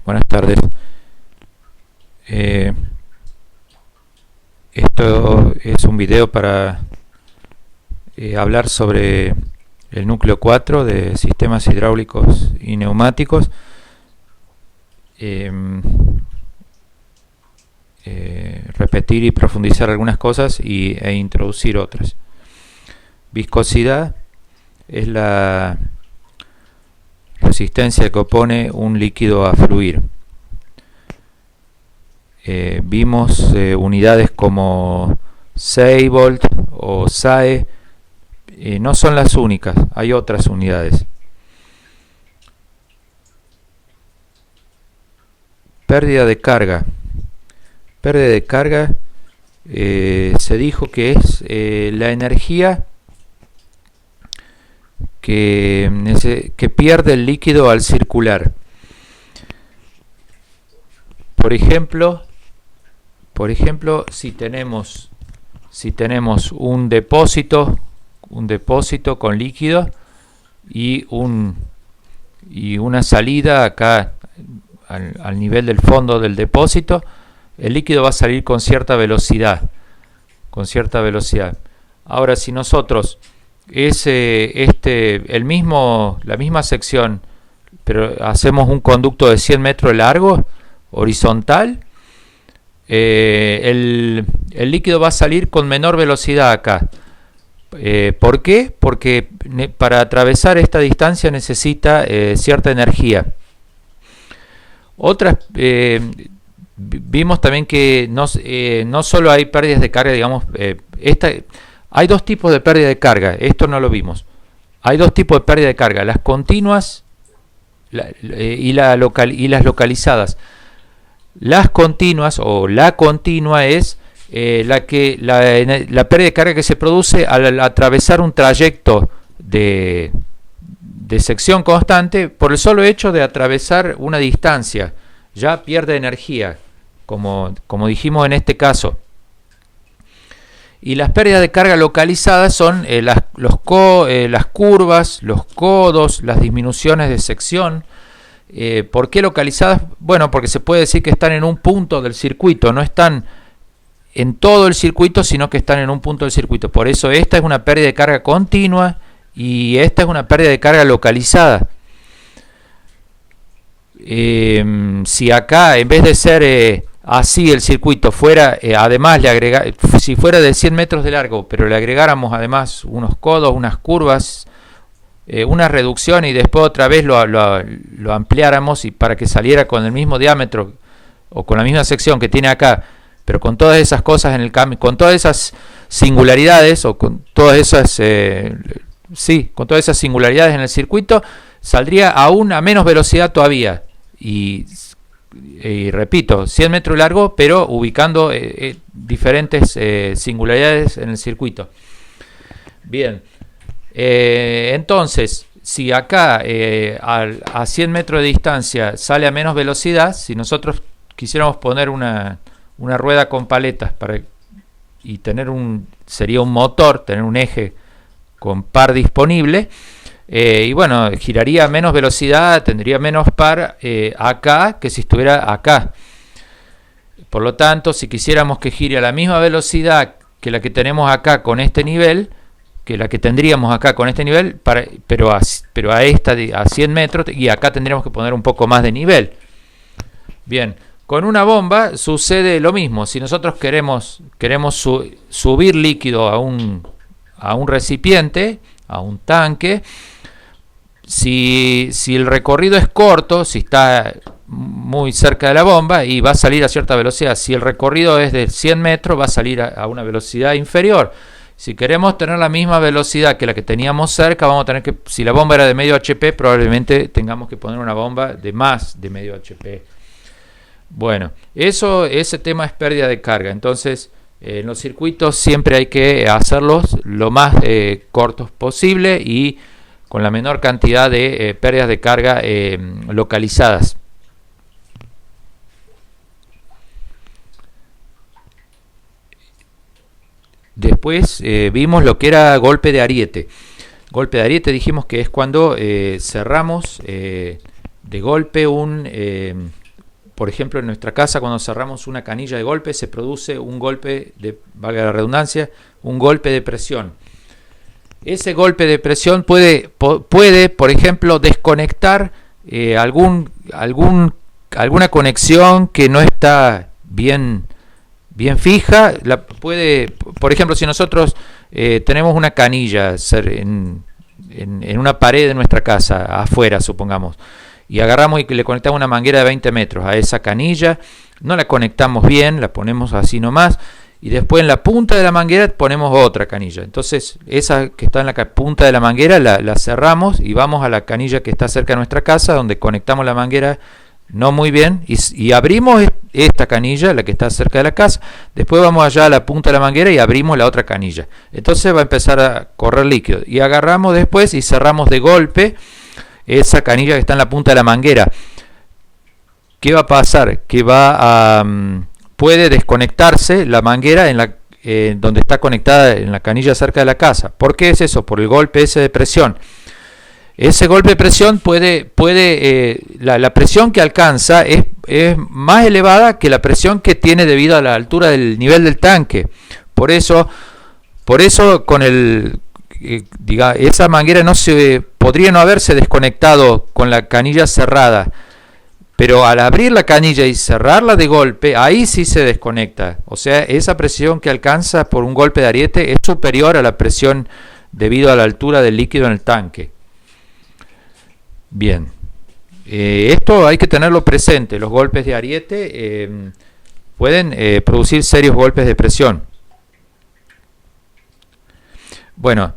Buenas tardes. Esto es un video para hablar sobre el núcleo 4 de sistemas hidráulicos y neumáticos. Repetir y profundizar algunas cosas e introducir otras. Viscosidad es la resistencia que opone un líquido a fluir. Vimos unidades como Seibold o SAE. No son las únicas, hay otras unidades. Pérdida de carga. Pérdida de carga se dijo que es la energía que pierde el líquido al circular. Por ejemplo, si tenemos un depósito con líquido y una salida acá al nivel del fondo del depósito, el líquido va a salir con cierta velocidad. Ahora, si nosotros la misma sección, pero hacemos un conducto de 100 metros de largo, horizontal, el líquido va a salir con menor velocidad acá. ¿Por qué? Porque para atravesar esta distancia necesita cierta energía. Vimos también que no solo hay pérdidas de carga, digamos, hay dos tipos de pérdida de carga. Esto no lo vimos. Hay dos tipos de pérdida de carga: las continuas y las localizadas. Las continuas, o la continua, es la pérdida de carga que se produce al atravesar un trayecto de sección constante por el solo hecho de atravesar una distancia. Ya pierde energía, como dijimos en este caso. Y las pérdidas de carga localizadas son las curvas, los codos, las disminuciones de sección. ¿Por qué localizadas? Bueno, porque se puede decir que están en un punto del circuito, no están en todo el circuito, sino que están en un punto del circuito. Por eso esta es una pérdida de carga continua y esta es una pérdida de carga localizada. Si acá, en vez de ser así el circuito, fuera, además si fuera de 100 metros de largo, pero le agregáramos además unos codos, unas curvas, una reducción, y después otra vez lo ampliáramos y para que saliera con el mismo diámetro o con la misma sección que tiene acá, pero con todas esas cosas en el cambio, con todas esas singularidades, o con todas esas singularidades en el circuito, saldría aún a menos velocidad todavía. Y repito, 100 metros largo, pero ubicando diferentes singularidades en el circuito. Bien, entonces, si acá a 100 metros de distancia sale a menos velocidad, si nosotros quisiéramos poner una rueda con paletas y sería un motor, tener un eje con par disponible, y bueno, giraría a menos velocidad, tendría menos par acá que si estuviera acá. Por lo tanto, si quisiéramos que gire a la misma velocidad que la que tenemos acá con este nivel, que la que tendríamos acá con este nivel, pero a 100 metros, y acá tendríamos que poner un poco más de nivel. Bien, con una bomba sucede lo mismo. Si nosotros queremos subir líquido a un recipiente, a un tanque, si el recorrido es corto, si está muy cerca de la bomba, y va a salir a cierta velocidad. Si el recorrido es de 100 metros, va a salir a una velocidad inferior. Si queremos tener la misma velocidad que la que teníamos cerca, vamos a tener que, si la bomba era de medio HP, probablemente tengamos que poner una bomba de más de medio HP. Bueno, ese tema es pérdida de carga. Entonces, en los circuitos siempre hay que hacerlos lo más cortos posible y con la menor cantidad de pérdidas de carga localizadas. Después vimos lo que era golpe de ariete. Golpe de ariete dijimos que es cuando cerramos de golpe por ejemplo, en nuestra casa, cuando cerramos una canilla de golpe, se produce un golpe valga la redundancia, un golpe de presión. Ese golpe de presión puede por ejemplo, desconectar alguna conexión que no está bien fija. Por ejemplo, si nosotros tenemos una canilla en una pared de nuestra casa, afuera, supongamos, y agarramos y le conectamos una manguera de 20 metros a esa canilla, no la conectamos bien, la ponemos así nomás, y después en la punta de la manguera ponemos otra canilla. Entonces esa que está en la punta de la manguera la cerramos y vamos a la canilla que está cerca de nuestra casa, donde conectamos la manguera no muy bien, y abrimos esta canilla, la que está cerca de la casa. Después vamos allá a la punta de la manguera y abrimos la otra canilla. Entonces va a empezar a correr líquido, y agarramos después y cerramos de golpe esa canilla que está en la punta de la manguera. ¿Qué va a pasar? Que puede desconectarse la manguera donde está conectada en la canilla cerca de la casa. ¿Por qué es eso? Por el golpe ese de presión. Ese golpe de presión la presión que alcanza es más elevada que la presión que tiene debido a la altura del nivel del tanque. Por eso con esa manguera podría no haberse desconectado con la canilla cerrada, pero al abrir la canilla y cerrarla de golpe, ahí sí se desconecta. O sea, esa presión que alcanza por un golpe de ariete es superior a la presión debido a la altura del líquido en el tanque. Bien, esto hay que tenerlo presente. Los golpes de ariete pueden producir serios golpes de presión. Bueno,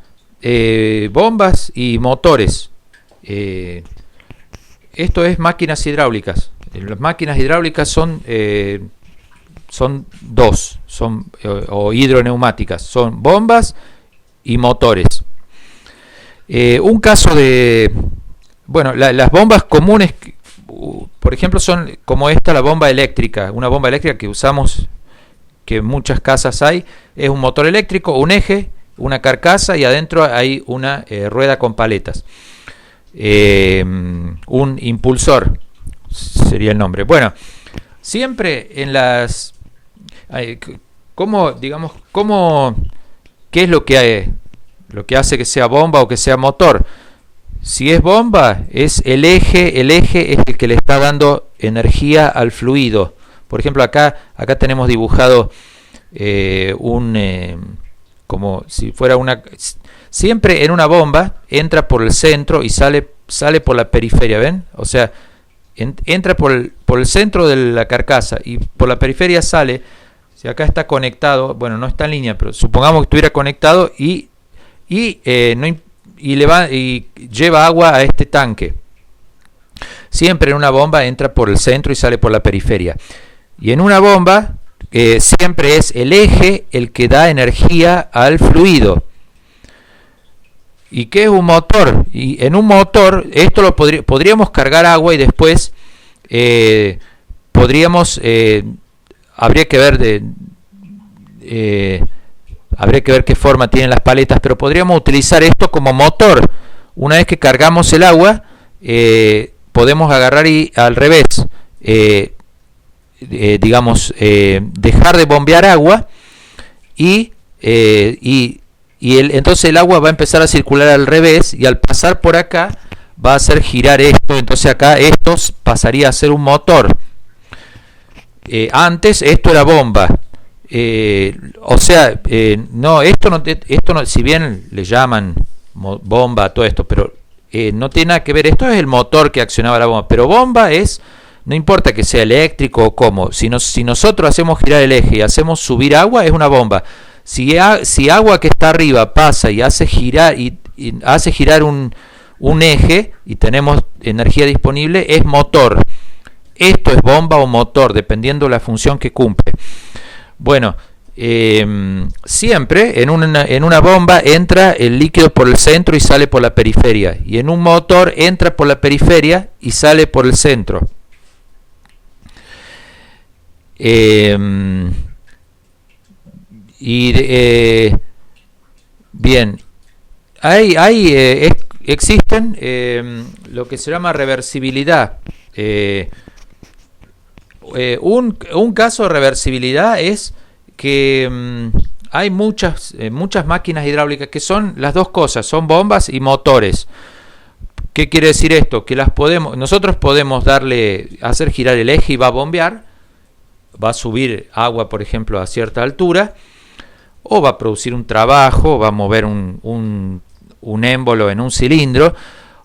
bombas y motores. Esto es máquinas hidráulicas. Las máquinas hidráulicas son dos, o hidroneumáticas. Son bombas y motores. Un caso de... Bueno, las bombas comunes, por ejemplo, son como esta, la bomba eléctrica. Una bomba eléctrica que usamos, que en muchas casas hay, es un motor eléctrico, un eje, una carcasa, y adentro hay una rueda con paletas. Un impulsor sería el nombre. Bueno, siempre en las... ¿Qué es lo que hace que sea bomba o que sea motor? Si es bomba, es el eje es el que le está dando energía al fluido. Por ejemplo, acá tenemos dibujado como si fuera una... Siempre en una bomba entra por el centro y sale por la periferia, ¿ven? O sea, entra por el centro de la carcasa y por la periferia sale. Si acá está conectado, bueno, no está en línea, pero supongamos que estuviera conectado y lleva agua a este tanque. Siempre en una bomba entra por el centro y sale por la periferia. Y en una bomba siempre es el eje el que da energía al fluido. ¿Y qué es un motor? Y en un motor esto podríamos cargar agua y después habría que ver qué forma tienen las paletas, pero podríamos utilizar esto como motor. Una vez que cargamos el agua, podemos agarrar y al revés, dejar de bombear agua entonces el agua va a empezar a circular al revés, y al pasar por acá va a hacer girar esto. Entonces acá esto pasaría a ser un motor. Antes esto era bomba. Esto no, si bien le llaman bomba a todo esto, pero no tiene nada que ver. Esto es el motor que accionaba la bomba, pero bomba no importa que sea eléctrico o cómo. Si nosotros hacemos girar el eje y hacemos subir agua, es una bomba. Si agua que está arriba pasa y hace girar un eje y tenemos energía disponible, es motor. Esto es bomba o motor, dependiendo de la función que cumple. Bueno, siempre en una bomba entra el líquido por el centro y sale por la periferia. Y en un motor entra por la periferia y sale por el centro. Bien, existen lo que se llama reversibilidad. un caso de reversibilidad es que hay muchas máquinas hidráulicas que son las dos cosas, son bombas y motores. ¿Qué quiere decir esto? Que nosotros podemos hacer girar el eje y va a bombear, va a subir agua, por ejemplo, a cierta altura, o va a producir un trabajo, va a mover un émbolo en un cilindro,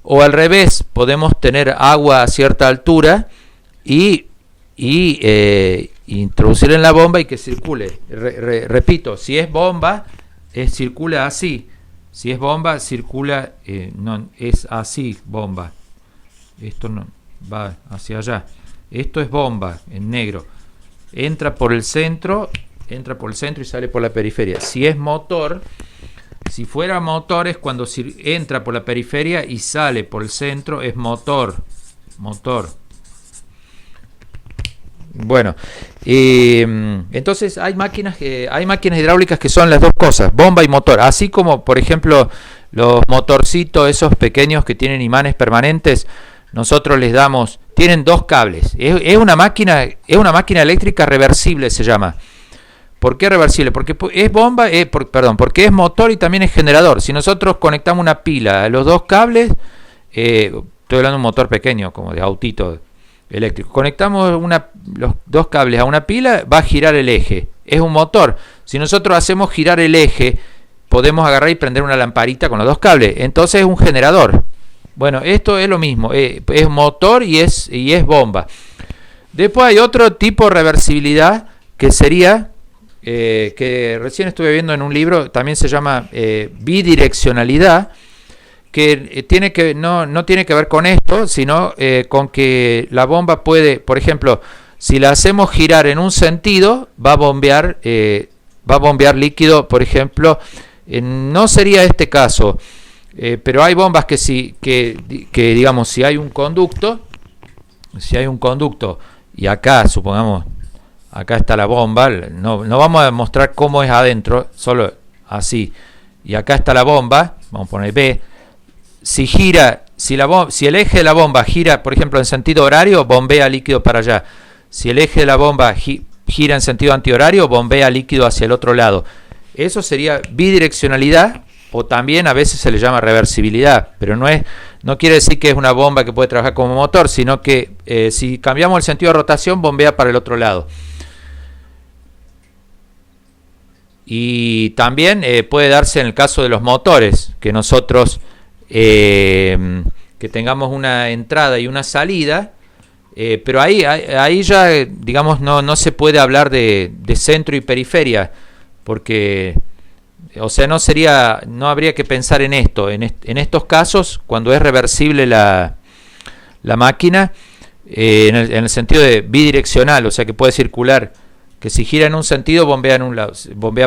o al revés, podemos tener agua a cierta altura y introducir en la bomba y que circule. Repito, si es bomba, circula así. Si es bomba, circula, no, es así, bomba. Esto no va hacia allá. Esto es bomba, en negro. Entra por el centro y sale por la periferia. Si es motor, si fuera motor es cuando entra por la periferia y sale por el centro, es motor. Bueno, entonces hay máquinas hidráulicas que son las dos cosas, bomba y motor, así como por ejemplo los motorcitos esos pequeños que tienen imanes permanentes, nosotros tienen dos cables, es una máquina eléctrica reversible, se llama. ¿Por qué reversible? Porque es bomba, porque es motor y también es generador. Si nosotros conectamos una pila a los dos cables, estoy hablando de un motor pequeño como de autito eléctrico, conectamos los dos cables a una pila, va a girar el eje, es un motor. Si nosotros hacemos girar el eje, podemos agarrar y prender una lamparita con los dos cables, entonces es un generador. Bueno, esto es lo mismo, es motor y es bomba. Después hay otro tipo de reversibilidad que sería, que recién estuve viendo en un libro, también se llama bidireccionalidad, que no tiene que ver con esto, sino con que la bomba puede, por ejemplo, si la hacemos girar en un sentido, va a bombear líquido, por ejemplo, no sería este caso, pero hay bombas que digamos, si hay un conducto y acá, supongamos, acá está la bomba, no vamos a mostrar cómo es adentro, solo así, y acá está la bomba, vamos a poner B. Si el eje de la bomba gira, por ejemplo, en sentido horario, bombea líquido para allá. Si el eje de la bomba gira en sentido antihorario, bombea líquido hacia el otro lado. Eso sería bidireccionalidad, o también a veces se le llama reversibilidad, pero no quiere decir que es una bomba que puede trabajar como motor, sino que si cambiamos el sentido de rotación, bombea para el otro lado. Y también puede darse en el caso de los motores, que nosotros que tengamos una entrada y una salida, pero ahí ya, digamos, no se puede hablar de centro y periferia, porque, o sea, no habría que pensar en esto. En estos casos, cuando es reversible la máquina, en el sentido de bidireccional, o sea que puede circular, que si gira en un sentido bombea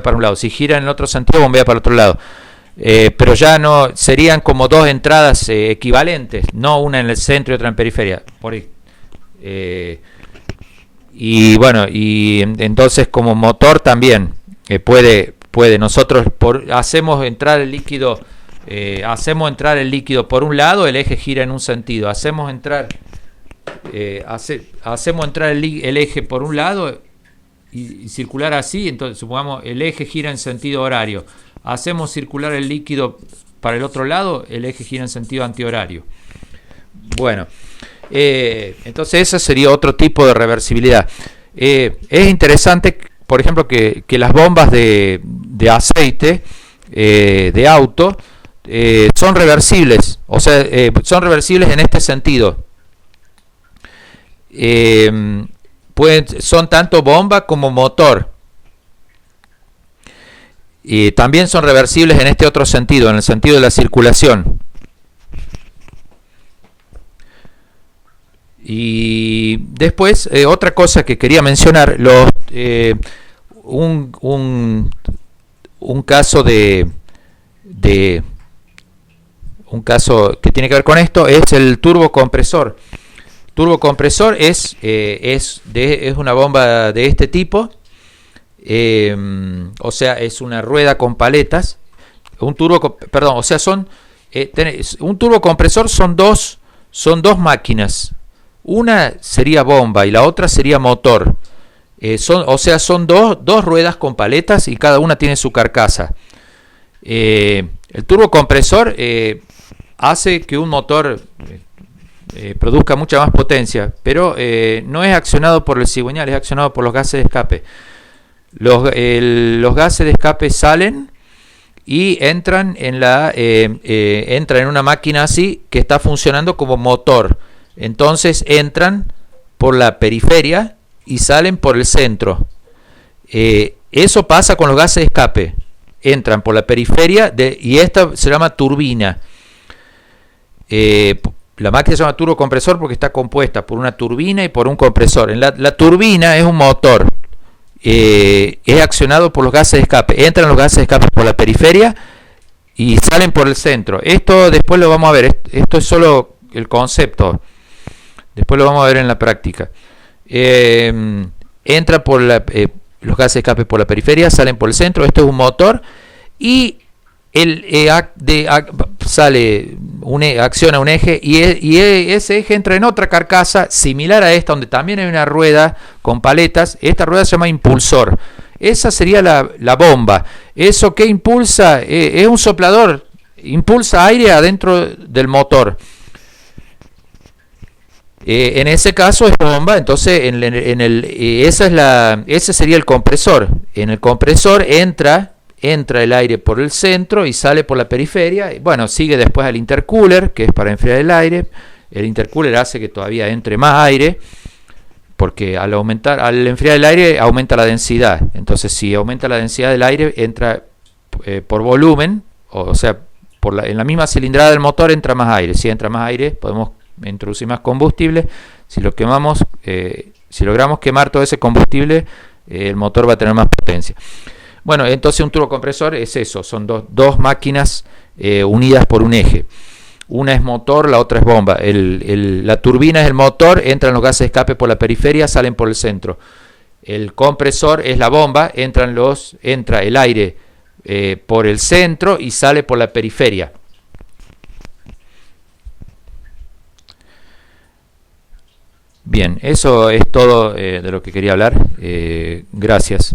para un lado, si gira en el otro sentido bombea para el otro lado. Pero ya no serían como dos entradas equivalentes, no una en el centro y otra en periferia. Por ahí. Y bueno, y entonces como motor también puede nosotros hacemos entrar el líquido por un lado, el eje gira en un sentido. Hacemos entrar el eje por un lado y circular así, entonces supongamos el eje gira en sentido horario. Hacemos circular el líquido para el otro lado, el eje gira en sentido antihorario. Bueno, entonces ese sería otro tipo de reversibilidad. Es interesante, por ejemplo, que las bombas de aceite de auto son reversibles, o sea, son reversibles en este sentido. Son tanto bomba como motor. Y también son reversibles en este otro sentido, en el sentido de la circulación. Y después, otra cosa que quería mencionar, un caso un caso que tiene que ver con esto es el turbocompresor. Turbocompresor es una bomba de este tipo. O sea, es una rueda con paletas. Un turbocompresor son dos máquinas. Una sería bomba y la otra sería motor. Son dos ruedas con paletas y cada una tiene su carcasa. El turbocompresor hace que un motor produzca mucha más potencia, pero no es accionado por el cigüeñal, es accionado por los gases de escape. Los gases de escape salen y entran en una máquina así que está funcionando como motor. Entonces entran por la periferia y salen por el centro. Eso pasa con los gases de escape. Entran por la periferia y esta se llama turbina. La máquina se llama turbocompresor porque está compuesta por una turbina y por un compresor. La turbina es un motor. Es accionado por los gases de escape. Entran los gases de escape por la periferia y salen por el centro. Esto después lo vamos a ver. Esto es solo el concepto. Después lo vamos a ver en la práctica. Entran por los gases de escape por la periferia, salen por el centro. Esto es un motor y acciona un eje y ese eje entra en otra carcasa similar a esta, donde también hay una rueda con paletas. Esta rueda se llama impulsor. Esa sería la bomba. ¿Eso qué impulsa? Es un soplador, impulsa aire adentro del motor. En ese caso es bomba. Entonces ese sería el compresor. En el compresor entra el aire por el centro y sale por la periferia. Bueno, sigue después al intercooler, que es para enfriar el aire. El intercooler hace que todavía entre más aire, porque al enfriar el aire aumenta la densidad. Entonces, si aumenta la densidad del aire, entra por volumen, o sea, en la misma cilindrada del motor entra más aire. Si entra más aire, podemos introducir más combustible. Si logramos quemar todo ese combustible, el motor va a tener más potencia. Bueno, entonces un turbocompresor es eso, son dos máquinas unidas por un eje. Una es motor, la otra es bomba. La turbina es el motor, entran los gases de escape por la periferia, salen por el centro. El compresor es la bomba, entra el aire por el centro y sale por la periferia. Bien, eso es todo de lo que quería hablar. Gracias.